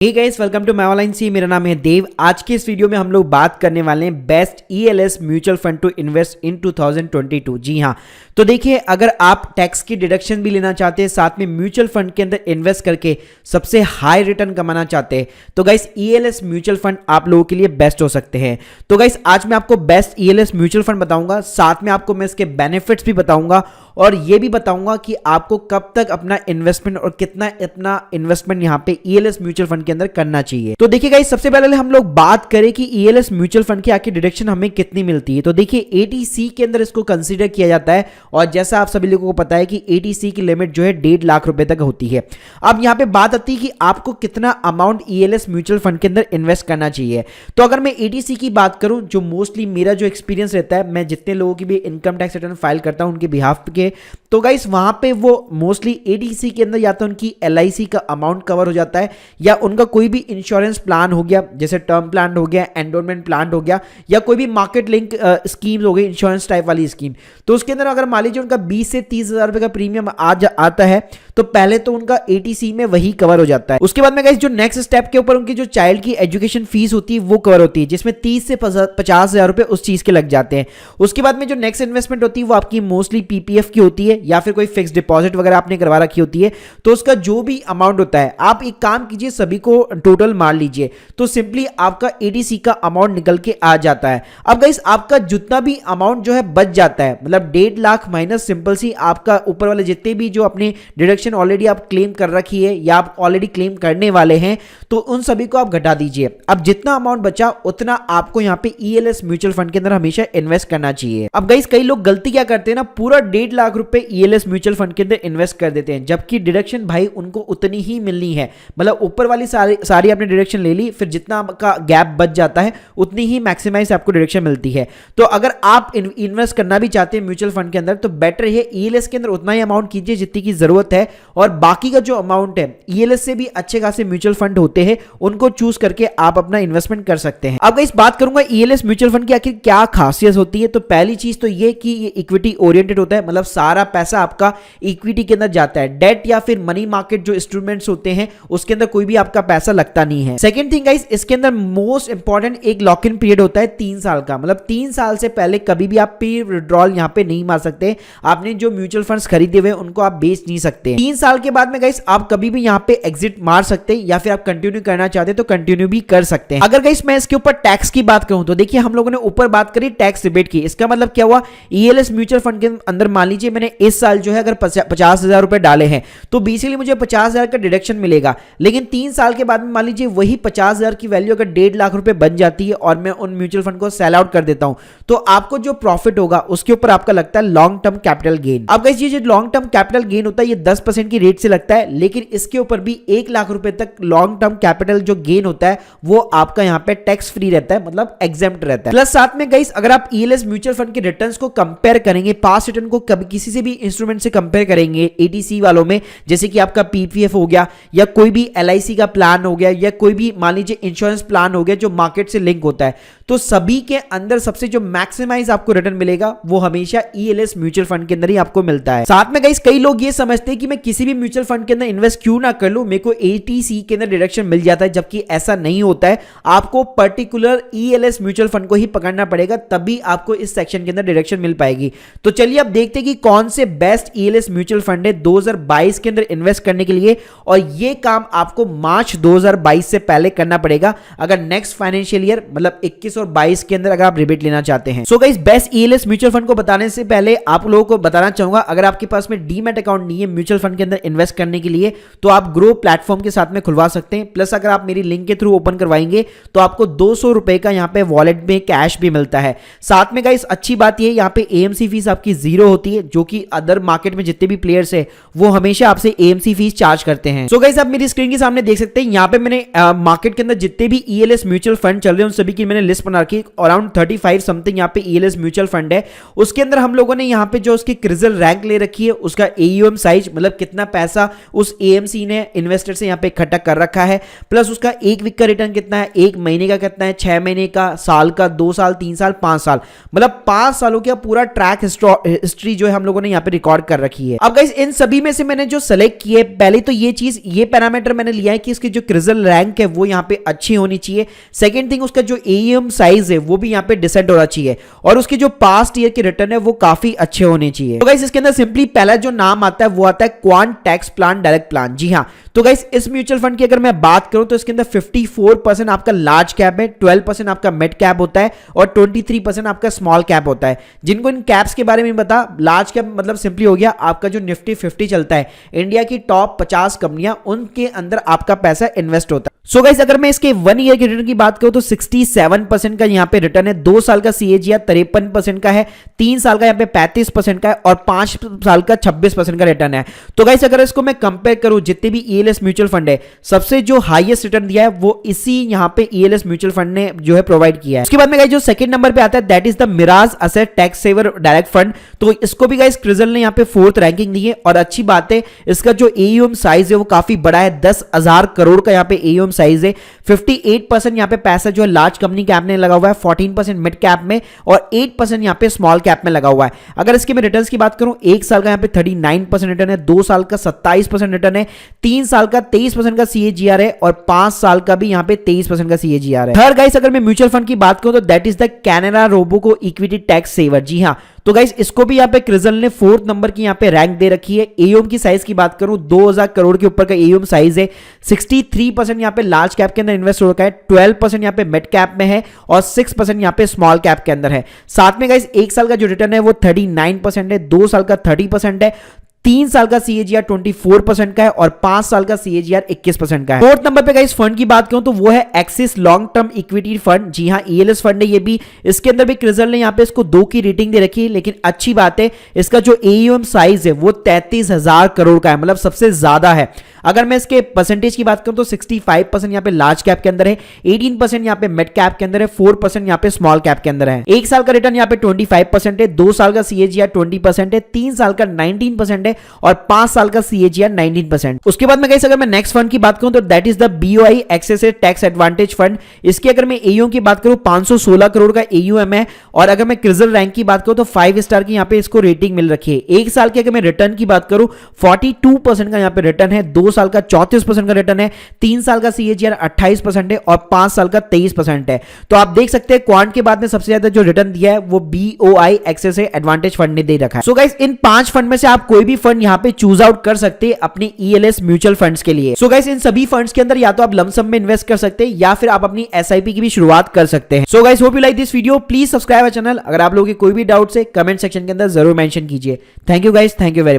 Hey guys, welcome to माइवालाइन सी। मेरा नाम है देव। आज के इस वीडियो में हम लोग बात करने वाले हैं best ELSS mutual fund to invest in 2022। जी हाँ, तो देखिए, अगर आप टैक्स की डिडक्शन भी लेना चाहते हैं, साथ में म्यूचुअल फंड के अंदर इन्वेस्ट करके सबसे हाई रिटर्न कमाना चाहते हैं, तो गाइस ईएलएस म्यूचुअल फंड आप लोगों के लिए बेस्ट हो सकते हैं। तो गाइस आज मैं आपको बेस्ट ईएलएस म्यूचुअल फंड बताऊंगा, साथ में आपको मैं इसके बेनिफिट्स भी बताऊंगा और ये भी बताऊंगा कि आपको कब तक अपना इन्वेस्टमेंट और कितना अपना इन्वेस्टमेंट यहाँ पे ईएलएस म्यूचुअल फंड के अंदर करना चाहिए। तो देखिए गाइस, सबसे पहले हम लोग बात करें कि ईएलएस म्यूचुअल फंड की आखिर डिडक्शन हमें कितनी मिलती है। तो देखिए, एटीसी के अंदर इसको कंसीडर किया जाता है और जैसा आप सभी लोगों को पता है कि एटीसी की लिमिट जो है 1.5 लाख रुपए तक होती है। अब यहाँ पे बात आती है कि आपको कितना अमाउंट ईएलएस म्यूचुअल फंड के अंदर इन्वेस्ट करना चाहिए। तो अगर मैं एटीसी की बात करूं, जो मोस्टली मेरा जो एक्सपीरियंस रहता है, मैं जितने लोगों की भी इनकम टैक्स रिटर्न फाइल करता हूं उनके बिहाफ के, तो गाइस वहां पे वो मोस्टली एटीसी के अंदर या तो उनकी एलआईसी का अमाउंट कवर हो जाता है या उनका कोई भी इंश्योरेंस प्लान हो गया, जैसे टर्म प्लान हो गया, एंडोमेंट प्लान हो गया, या कोई भी मार्केट लिंक स्कीम हो गई, इंश्योरेंस टाइप वाली स्कीम। तो उसके अंदर अगर मान लीजिए उनका 20 से 30 हजार रुपए का प्रीमियम आता है, तो पहले तो उनका एटीसी में वही कवर हो जाता है। उसके बाद में गाइस जो नेक्स्ट स्टेप के ऊपर उनकी जो चाइल्ड की एजुकेशन फीस होती है वो कवर होती है, जिसमें 30 से 50 हजार रुपए उस चीज के लग जाते हैं। उसके बाद में जो नेक्स्ट इन्वेस्टमेंट होती है वो आपकी मोस्टली पीपीएफ की होती है या फिर कोई फिक्स डिपॉजिट वगैरह आपने करवा रखी होती है। तो उसका जो भी अमाउंट होता है, आप एक काम कीजिए, सभी को टोटल मार लीजिए, तो सिंपली आपका एटीसी का अमाउंट निकल के आ जाता है। अब गाइस आपका जितना भी अमाउंट जो है बच जाता है, मतलब 1.5 लाख माइनस सिंपल सी आपका ऊपर वाले जितने भी जो अपने डिडक्शन ऑलरेडी आप क्लेम कर रखी है या आप ऑलरेडी क्लेम करने वाले हैं, तो उन सभी को आप घटा दीजिए। अब जितना अमाउंट बचा उतना आपको यहाँ पे ईएलएस म्यूचुअल फंड के अंदर हमेशा इन्वेस्ट करना चाहिए। अब गाइस कई लोग गलती क्या करते हैं ना, पूरा 1.5 लाख रुपए ईएलएस म्यूचुअल फंड के अंदर इन्वेस्ट कर देते हैं, जबकि डिडक्शन भाई उनको उतनी ही मिलनी है। मतलब ऊपर वाली सारी आपने डिडक्शन ले ली, फिर जितना आपका गैप बच जाता है उतनी ही मैक्सिमाइज आपको डिडक्शन मिलती है। तो अगर आप इन्वेस्ट करना भी चाहते हैं म्यूचुअल फंड के अंदर, तो बेटर है ईएलएस के अंदर उतना ही अमाउंट कीजिए जितनी की जरूरत है, और बाकी का जो अमाउंट है ईएलएस से भी अच्छे खासे म्यूचुअल फंड होते हैं, उनको चूज करके आप अपना इन्वेस्टमेंट कर सकते हैं। अब इस बात करूंगा ईएलएस म्यूचुअल फंड की आखिर क्या खासियत होती है। तो पहली चीज तो ये कि ये इक्विटी ओरिएंटेड होता है, मतलब सारा पैसा आपका इक्विटी के अंदर जाता है। डेट या फिर मनी मार्केट जो इंस्ट्रूमेंट्स होते हैं उसके अंदर कोई भी आपका पैसा लगता नहीं है। सेकंड थिंग गाइस, इसके अंदर मोस्ट इंपॉर्टेंट एक लॉक इन पीरियड होता है 3 साल का, मतलब 3 साल से पहले कभी भी आप पे विड्रॉल यहां पे नहीं मार सकते। आपने जो म्यूचुअल फंड्स खरीदे हुए उनको आप बेच नहीं सकते। 3 साल के बाद में गाइस आप कभी भी यहां पे एग्जिट मार सकते हैं, या फिर आप कंटिन्यू करना चाहते हैं तो कंटिन्यू भी कर सकते हैं। अगर गाइस मैं इसके ऊपर टैक्स की बात करूं, तो देखिए हम लोगों ने ऊपर बात करी टैक्स रिबेट की। इसका मतलब क्या हुआ, ईएलएस म्यूचुअल फंड के अंदर मान लीजिए मैंने इस साल जो है अगर 50 हजार रुपए डाले हैं, तो बेसिकली मुझे 50 हजार का डिडक्शन मिलेगा। लेकिन 3 साल के बाद में मान लीजिए वही 50 हजार की वैल्यू अगर 1.5 लाख रुपए बन जाती है और मैं उन म्यूचुअल फंड को सेल आउट कर देता हूं, तो आपको जो प्रॉफिट होगा उसके ऊपर आपका लगता है लॉन्ग टर्म कैपिटल गेन। अब गाइस ये जो लॉन्ग टर्म कैपिटल गेन होता है ये 10% की रेट से लगता है, लेकिन इसके ऊपर भी 1 लाख रुपए तक लॉन्ग टर्म कैपिटल जो गेन होता है वो आपका यहाँ पे टैक्स फ्री रहता है, मतलब एग्जेम्प्ट रहता है। प्लस साथ में गाइस अगर आप ईएलएस म्यूचुअल फंड के रिटर्न्स को कंपेयर करेंगे, पास्ट रिटर्न को कभी किसी से भी इंस्ट्रूमेंट से कंपेयर करेंगे एटीसी वालों में, जैसे कि आपका पीपीएफ हो गया या कोई भी एलआईसी का प्लान हो गया या कोई भी मान लीजिए इंश्योरेंस प्लान हो गया जो मार्केट से लिंक होता है, तो सभी के अंदर सबसे जो मैक्सिमाइज आपको रिटर्न मिलेगा वो हमेशा ईएलएस म्यूचुअल फंड के अंदर ही आपको मिलता है। साथ में गाइस कई लोग ये समझते हैं कि मैं किसी भी म्यूचुअल फंड के अंदर इन्वेस्ट क्यों ना कर लूं, मेरे को एटीसी के अंदर डिडक्शन मिल जाता है, जबकि ऐसा नहीं होता है। आपको पर्टिकुलर ईएलएस म्यूचुअल फंड को ही पकड़ना पड़ेगा, तभी आपको इस सेक्शन के अंदर डिडक्शन मिल पाएगी। तो चलिए अब देखते हैं कि कौन से बेस्ट ईएलएस म्यूचुअल फंड है 2022 के अंदर इन्वेस्ट करने के लिए, और ये काम आपको मार्च 2022 से पहले करना पड़ेगा अगर नेक्स्ट फाइनेंशियल ईयर मतलब 21 और 22 के अंदर अगर आप रिबेट लेना चाहते हैं। So guys best ELSS mutual fund को बताने से पहले आप लोगों को बताना चाहूंगा, अगर आपके पास में डीमैट अकाउंट नहीं है म्यूचुअल फंड के अंदर इन्वेस्ट करने के लिए, तो आप ग्रो प्लेटफॉर्म के साथ में खुलवा सकते हैं। प्लस अगर आप मेरी लिंक के थ्रू ओपन करवाएंगे तो आपको 200 रुपए का यहाँ पे वॉलेट में कैश भी मिलता है। साथ में गाइस अच्छी बात ये यहाँ पे एएमसी फीस आपकी 0 होती है, जो कि अदर मार्केट में जितने भी प्लेयर्स है वो हमेशा आपसे एएमसी फीस चार्ज करते हैं। सो गाइस आप मेरी स्क्रीन के सामने देख सकते हैं, यहाँ पे मैंने मार्केट के अंदर जितने भी ईएलएस म्यूचुअल फंड चल रहे हैं उन सभी की मैंने लिस्ट बना रखी है, अराउंड 35 समथिंग यहाँ पे ELS म्यूचुअल फंड है। उसके अंदर हम लोगों ने यहाँ पे जो उसकी क्रिजल रैंक ले रखी है, उसका AUM साइज मतलब कितना पैसा उस AMC ने इन्वेस्टर से यहाँ पे इकट्ठा कर रखा है, प्लस उसका एक वीक का रिटर्न कितना है, एक महीने का कितना है, 6 महीने का, साल का, 2 साल, 3 साल, 5 साल, मतलब 5 सालों का पूरा ट्रैक हिस्ट्री जो है हम लोगों ने यहाँ पे रिकॉर्ड कर रखी है। अब गाइस इन सभी में से मैंने जो सेलेक्ट किए, पहले तो ये चीज, ये पैरामीटर मैंने लिया है कि इसकी जो क्रिजल रैंक है वो यहाँ पे अच्छी होनी चाहिए। सेकंड थिंग, उसका जो AUM साइज है वो भी यहाँ पे डिसेंट होना चाहिए, और उसके जो पास्ट ईयर के रिटर्न है वो काफी अच्छे होने चाहिए। तो गाइस इसके अंदर सिंपली पहला जो नाम आता है वो आता है quant tax plan direct plan. जी हाँ, तो गाइस इस म्यूचुअल फंड की अगर मैं बात करूं तो इसके अंदर 54% आपका लार्ज कैप है, 12% आपका मिड कैप होता है और 23% आपका स्मॉल कैप होता है। जिनको इन कैप्स के बारे में पता, लार्ज कैप मतलब सिंपली हो गया आपका जो निफ्टी 50 चलता है, इंडिया की टॉप 50 कंपनियां, उनके अंदर आपका पैसा इन्वेस्ट होता है। सो गाइस अगर मैं इसके 1 ईयर के रिटर्न की बात करूं तो 67% का यहाँ पे रिटर्न है, 2 साल का CAGR 53% का है, 3 साल का यहाँ पे 35% का है और 5 साल का 26% का रिटर्न है। तो गाइस अगर इसको मैं कंपेयर करूं जितने भी ELS म्यूचुअल फंड है, सबसे जो हाईएस्ट रिटर्न दिया है वो इसी यहाँ पे ELS म्यूचुअल फंड ने जो है प्रोवाइड किया है। उसके बाद में गाइस जो सेकंड नंबर पे आता है that is the Mirae asset tax saver direct fund. तो इसको भी गाइस क्रिजल ने यहाँ पे 4th रैंकिंग दी है, और अच्छी बात है इसका जो AUM साइज है वो काफी बड़ा है, 10,000 करोड़ का यहाँ पे AUM साइज है। 58% यहाँ पे पैसा जो है लार्ज कंपनी कैप में लगा हुआ है, 14% मिड कैप में और 8% यहाँ पे स्मॉल कैप में लगा हुआ है। अगर इसके मैं रिटर्न्स की बात करूं, 1 साल का यहाँ पे 39% रिटर्न है, 2 साल का 27% रिटर्न है, 3 साल का 23% का CAGR है और 5 साल का भी यहाँ पे 23% का CAGR है। थर्ड गाइस अगर मैं म्यूचुअल फंड की बात करूं तो that is the Canara Robeco equity tax saver. जी हाँ, तो गाइस इसको भी यहाँ पे क्रिजल ने 4th नंबर की यहाँ पे रैंक दे रखी है। AUM की साइज की बात करूं 2000 करोड़ के ऊपर का AUM साइज है, 63% यहाँ पे लार्ज कैप के अंदर इन्वेस्ट हो रखा है, 12% यहाँ पे मिड कैप में है और 6% यहाँ पे स्मॉल कैप के अंदर है। साथ में गाइस 1 साल का जो रिटर्न है वो 39% है, 2 साल का 30% है, 3 साल का CAGR 24% का है और 5 साल का CAGR 21% का है। 4th नंबर पे गाइस फंड की बात करूं तो वो है Axis long term equity fund. जी हां, ELS फंड है ये भी। इसके अंदर भी क्रिजल ने यहाँ पे इसको 2 की रेटिंग दे रखी है, लेकिन अच्छी बात है इसका जो AUM साइज है वो 33,000 करोड़ का है, मतलब सबसे ज्यादा है। अगर मैं इसके परसेंटेज की बात करूं तो 65% यहाँ पे लार्ज कैप के अंदर है, 18% यहाँ पे मिड कैप के अंदर है, 4% यहाँ पे स्मॉल कैप के अंदर है। 1 साल का रिटर्न यहाँ पे 25% है, 2 साल का CAGR 20% है, 3 साल का 19% है और 5 साल का CAGR 19%। उसके बाद में गाइस अगर मैं नेक्स्ट फंड की बात करूं तो that is the BOI AXA tax advantage fund. इसकी अगर मैं AUM की बात करूं 516 करोड़ का AUM है, और अगर मैं क्रिजल रैंक की बात करूं तो 5 स्टार की यहाँ पे इसको रेटिंग मिल रखी है। 1 साल की अगर मैं रिटर्न की बात करूं 42% का यहाँ पे रिटर्न है, 2 साल का 34% का रिटर्न है, 3 साल का CAGR 28% है और 5 साल का 23% है। तो आप देख सकते हैं क्वांट के बाद में सबसे ज्यादा जो रिटर्न दिया है वो BOI एक्सेस एडवांटेज फंड ने दे रखा है। सो गाइस इन 5 फंड में से आप कोई भी फंड यहाँ पे चूज आउट कर सकते हैं अपने ELS म्यूचुअल फंड्स के लिए। सो गाइस इन सभी फंड्स के अंदर या तो आप लमसम में इन्वेस्ट कर सकते हैं या फिर आप अपनी SIP की भी शुरुआत कर सकते हैं। So guys hope you like this video, please subscribe our channel. अगर आप लोगों की कोई भी डाउट्स है कमेंट सेक्शन के अंदर जरूर मेंशन कीजिए। Thank you guys, thank you very much.